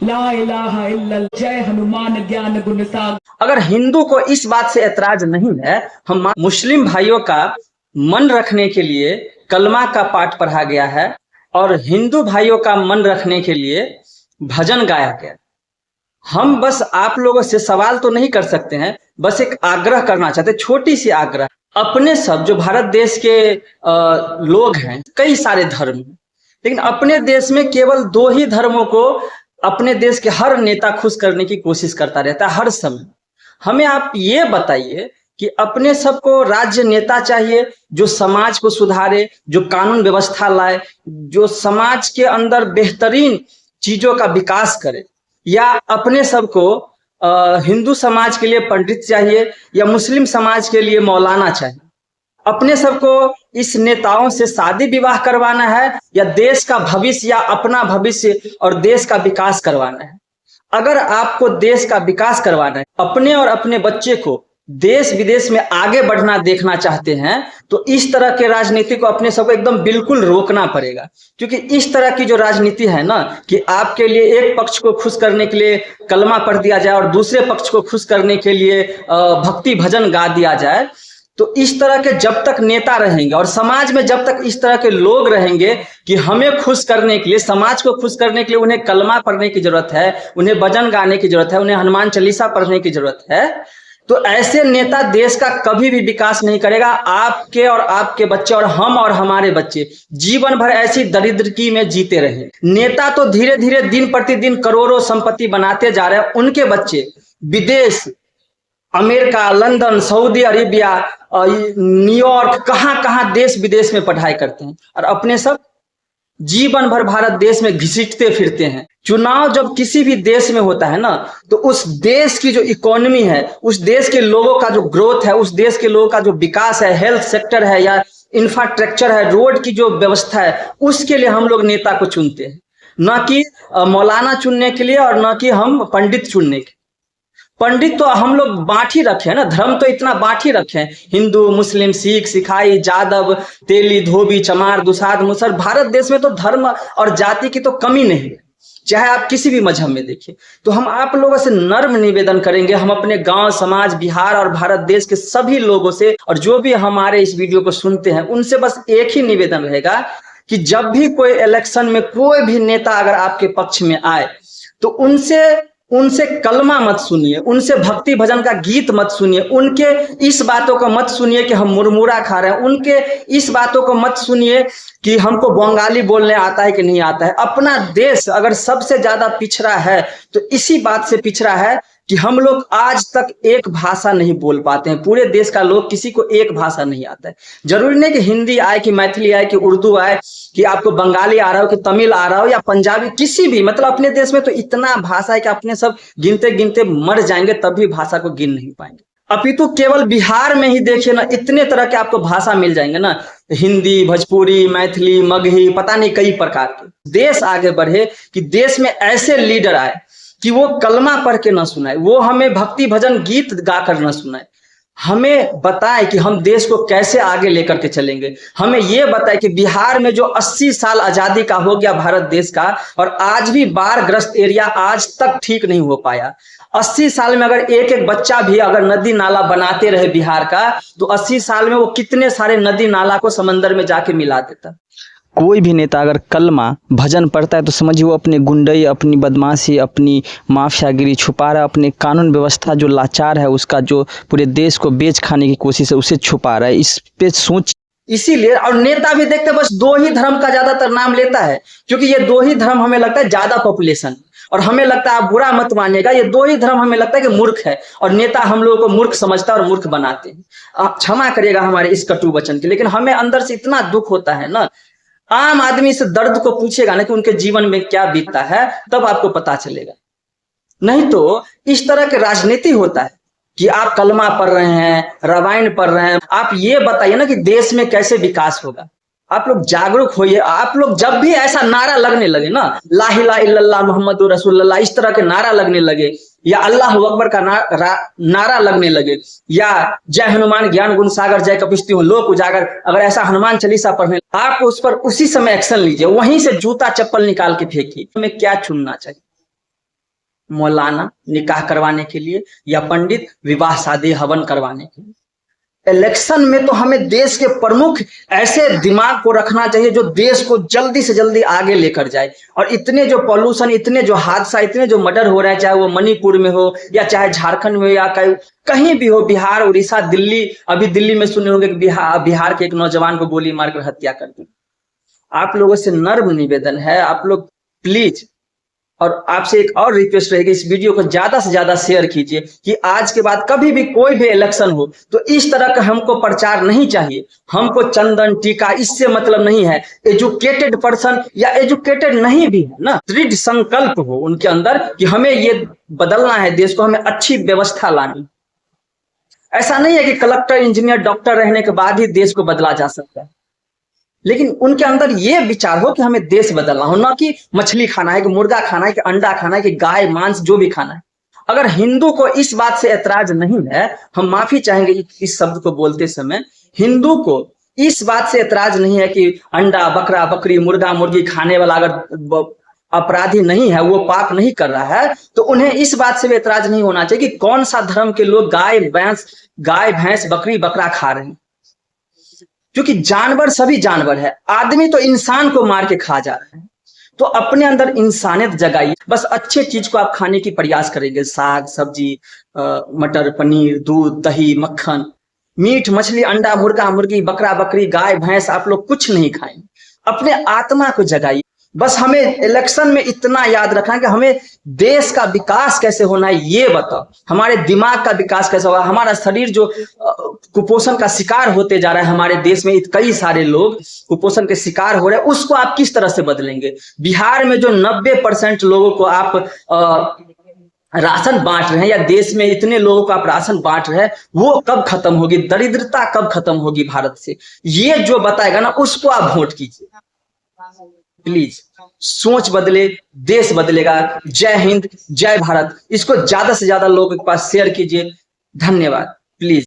ला इलाहा इल्लल्लाह, जय हनुमान ज्ञान गुण सागर। अगर हिंदू को इस बात से ऐतराज नहीं है, हम मुस्लिम भाइयों का मन रखने के लिए कलमा का पाठ पढ़ा गया है और हिंदू भाइयों का मन रखने के लिए भजन गाया गया। हम बस आप लोगों से सवाल तो नहीं कर सकते हैं, बस एक आग्रह करना चाहते, छोटी सी आग्रह। अपने सब जो भारत देश के लोग हैं, कई सारे धर्म हैं, लेकिन अपने देश में केवल 2 ही धर्मों को अपने देश के हर नेता खुश करने की कोशिश करता रहता है हर समय। हमें आप ये बताइए कि अपने सबको राज्य नेता चाहिए जो समाज को सुधारे, जो कानून व्यवस्था लाए, जो समाज के अंदर बेहतरीन चीजों का विकास करे, या अपने सबको हिंदू समाज के लिए पंडित चाहिए या मुस्लिम समाज के लिए मौलाना चाहिए? अपने सबको इस नेताओं से शादी विवाह करवाना है या देश का भविष्य या अपना भविष्य और देश का विकास करवाना है? अगर आपको देश का विकास करवाना है, अपने और अपने बच्चे को देश विदेश में आगे बढ़ना देखना चाहते हैं, तो इस तरह के राजनीति को अपने सबको एकदम बिल्कुल रोकना पड़ेगा। क्योंकि इस तरह की जो राजनीति है ना, कि आपके लिए एक पक्ष को खुश करने के लिए कलमा पढ़ दिया जाए और दूसरे पक्ष को खुश करने के लिए भक्ति भजन गा दिया जाए, तो इस तरह के जब तक नेता रहेंगे और समाज में जब तक इस तरह के लोग रहेंगे कि हमें खुश करने के लिए, समाज को खुश करने के लिए उन्हें कलमा पढ़ने की जरूरत है, उन्हें भजन गाने की जरूरत है, उन्हें हनुमान चालीसा पढ़ने की जरूरत है, तो ऐसे नेता देश का कभी भी विकास नहीं करेगा। आपके और आपके बच्चे और हम और हमारे बच्चे जीवन भर ऐसी दरिद्रकी में जीते रहे। नेता तो धीरे धीरे दिन प्रतिदिन करोड़ों संपत्ति बनाते जा रहे हैं, उनके बच्चे विदेश, America, London, Saudi Arabia, New York, कहां कहां देश विदेश में पढ़ाई करते हैं, और अपने सब जीवन भर भारत देश में घिसटते फिरते हैं। चुनाव जब किसी भी देश में होता है ना, तो उस देश की जो इकोनॉमी है, उस देश के लोगों का जो ग्रोथ है, उस देश के लोगों का जो विकास है, हेल्थ सेक्टर है या इंफ्रास्ट्रक्चर है, रोड की जो व्यवस्था है, उसके लिए हम लोग नेता को चुनते हैं, न कि मौलाना चुनने के लिए और न कि हम पंडित चुनने के। पंडित तो हम लोग बांट ही रखे हैं ना, धर्म तो इतना बांट ही रखे हैं, हिंदू, मुस्लिम, सिख, सिखाई, जादव, तेली, धोबी, चमार, दुसाध, मुसर। भारत देश में तो धर्म और जाति की तो कमी नहीं है, चाहे आप किसी भी मजहब में देखिए। तो हम आप लोगों से नर्म निवेदन करेंगे, हम अपने गांव, समाज, बिहार और भारत देश के सभी लोगों से, और जो भी हमारे इस वीडियो को सुनते हैं, उनसे बस एक ही निवेदन रहेगा कि जब भी कोई इलेक्शन में कोई भी नेता अगर आपके पक्ष में आए, तो उनसे कलमा मत सुनिए, उनसे भक्ति भजन का गीत मत सुनिए, उनके इस बातों को मत सुनिए कि हम मुरमुरा खा रहे हैं, उनके इस बातों को मत सुनिए कि हमको बंगाली बोलने आता है कि नहीं आता है। अपना देश अगर सबसे ज्यादा पिछड़ा है तो इसी बात से पिछड़ा है कि हम लोग आज तक एक भाषा नहीं बोल पाते हैं। पूरे देश का लोग, किसी को एक भाषा नहीं आता है। जरूरी नहीं कि हिंदी आए, कि मैथिली आए, कि उर्दू आए, कि आपको बंगाली आ रहा हो, कि तमिल आ रहा हो या पंजाबी, किसी भी, मतलब अपने देश में तो इतना भाषा है कि अपने सब गिनते गिनते मर जाएंगे तब भी भाषा को गिन नहीं पाएंगे। अपितु केवल बिहार में ही देखिए ना, इतने तरह के आपको भाषा मिल जाएंगे ना, हिंदी, भोजपुरी, मैथिली, मगही, पता नहीं कई प्रकार के। देश आगे बढ़े कि देश में ऐसे लीडर आए कि वो कलमा पढ़ के ना सुनाए, वो हमें भक्ति भजन गीत गाकर ना सुनाए, हमें बताए कि हम देश को कैसे आगे लेकर के चलेंगे। हमें ये बताए कि बिहार में जो 80 साल आजादी का हो गया भारत देश का, और आज भी बाढ़ ग्रस्त एरिया आज तक ठीक नहीं हो पाया। 80 साल में अगर एक एक बच्चा भी अगर नदी नाला बनाते रहे बिहार का, तो 80 साल में वो कितने सारे नदी नाला को समंदर में जाके मिला देता। कोई भी नेता अगर कलमा भजन पढ़ता है तो समझिए वो अपने गुंडई, अपनी बदमाशी, अपनी माफियागिरी छुपा रहा है, अपने कानून व्यवस्था जो लाचार है उसका, जो पूरे देश को बेच खाने की कोशिश है, उसे छुपा रहा है। इस पे सोच, इसीलिए और नेता भी देखते बस 2 ही धर्म का ज्यादातर नाम लेता है, क्योंकि ये 2 ही धर्म हमें लगता है ज्यादा पॉपुलेशन, और हमें लगता है, आप बुरा मत मानिएगा, ये 2 ही धर्म हमें लगता है कि मूर्ख है, और नेता हम लोगों को मूर्ख समझता है और मूर्ख बनाते हैं। आप क्षमा करिएगा हमारे इस कटु वचन के, लेकिन हमें अंदर से इतना दुख होता है ना। आम आदमी से दर्द को पूछेगा ना कि उनके जीवन में क्या बीतता है, तब आपको पता चलेगा। नहीं तो इस तरह के राजनीति होता है कि आप कलमा पढ़ रहे हैं, रामायण पढ़ रहे हैं। आप ये बताइए ना कि देश में कैसे विकास होगा। आप लोग जागरूक होइए। आप लोग जब भी ऐसा नारा लगने लगे ना, ला इलाहा इल्लल्लाह मुहम्मदुर रसूलुल्लाह, इस तरह के नारा लगने लगे, या अल्लाह अकबर का नारा लगने लगे, या जय हनुमान ज्ञान गुण सागर, जय कपिस्ती लोक उजागर, अगर ऐसा हनुमान चालीसा पढ़ने, आप उस पर उसी समय एक्शन लीजिए, वहीं से जूता चप्पल निकाल के फेंकिए। हमें क्या चुनना चाहिए? मौलाना निकाह करवाने के लिए या पंडित विवाह शादी हवन करवाने के लिए। इलेक्शन में तो हमें देश के प्रमुख ऐसे दिमाग को रखना चाहिए जो देश को जल्दी से जल्दी आगे लेकर जाए। और इतने जो पॉल्यूशन, इतने जो हादसा, इतने जो मर्डर हो रहे हैं, चाहे वो मणिपुर में हो या चाहे झारखंड में हो या कहीं भी हो, बिहार, उड़ीसा, दिल्ली, अभी दिल्ली में सुने होंगे कि बिहार के एक नौजवान को गोली मारकर हत्या कर दी। आप लोगों से नर्म निवेदन है, आप लोग प्लीज, और आपसे एक और रिक्वेस्ट रहेगी, इस वीडियो को ज्यादा से ज्यादा शेयर कीजिए कि आज के बाद कभी भी कोई भी इलेक्शन हो तो इस तरह का हमको प्रचार नहीं चाहिए। हमको चंदन टीका इससे मतलब नहीं है। एजुकेटेड पर्सन या एजुकेटेड नहीं भी है ना, दृढ़ संकल्प हो उनके अंदर कि हमें ये बदलना है देश को, हमें अच्छी व्यवस्था लानी। ऐसा नहीं है कि कलेक्टर, इंजीनियर, डॉक्टर रहने के बाद ही देश को बदला जा सकता है, लेकिन उनके अंदर ये विचार हो कि हमें देश बदलना हो, ना कि मछली खाना है, कि मुर्गा खाना है, कि अंडा खाना है, कि गाय मांस जो भी खाना है। अगर हिंदू को इस बात से ऐतराज नहीं है, हम माफी चाहेंगे इस शब्द को बोलते समय, हिंदू को इस बात से ऐतराज नहीं है कि अंडा, बकरा, बकरी, मुर्गा, मुर्गी खाने वाला अगर अपराधी नहीं है, वो पाप नहीं कर रहा है, तो उन्हें इस बात से भी ऐतराज नहीं होना चाहिए कि कौन सा धर्म के लोग गाय भैंस, बकरी, बकरा खा रहे हैं। क्योंकि जानवर सभी जानवर है, आदमी तो इंसान को मार के खा जा रहे हैं। तो अपने अंदर इंसानियत जगाइए, बस अच्छे चीज को आप खाने की प्रयास करेंगे, साग सब्जी, मटर पनीर, दूध दही मक्खन, मीट मछली, अंडा मुर्गा मुर्गी, बकरा बकरी, गाय भैंस आप लोग कुछ नहीं खाएंगे। अपने आत्मा को जगाइए। बस हमें इलेक्शन में इतना याद रखना है कि हमें देश का विकास कैसे होना है ये बताओ, हमारे दिमाग का विकास कैसे होगा, हमारा शरीर जो कुपोषण का शिकार होते जा रहा है, हमारे देश में कई सारे लोग कुपोषण के शिकार हो रहे हैं, उसको आप किस तरह से बदलेंगे। बिहार में जो 90% लोगों को आप राशन बांट रहे हैं, या देश में इतने लोगों को आप राशन बांट रहे हैं, वो कब खत्म होगी, दरिद्रता कब खत्म होगी भारत से, ये जो बताएगा ना उसको आप वोट कीजिए। प्लीज सोच बदले, देश बदलेगा। जय हिंद, जय भारत। इसको ज्यादा से ज्यादा लोगों के पास शेयर कीजिए। धन्यवाद। प्लीज।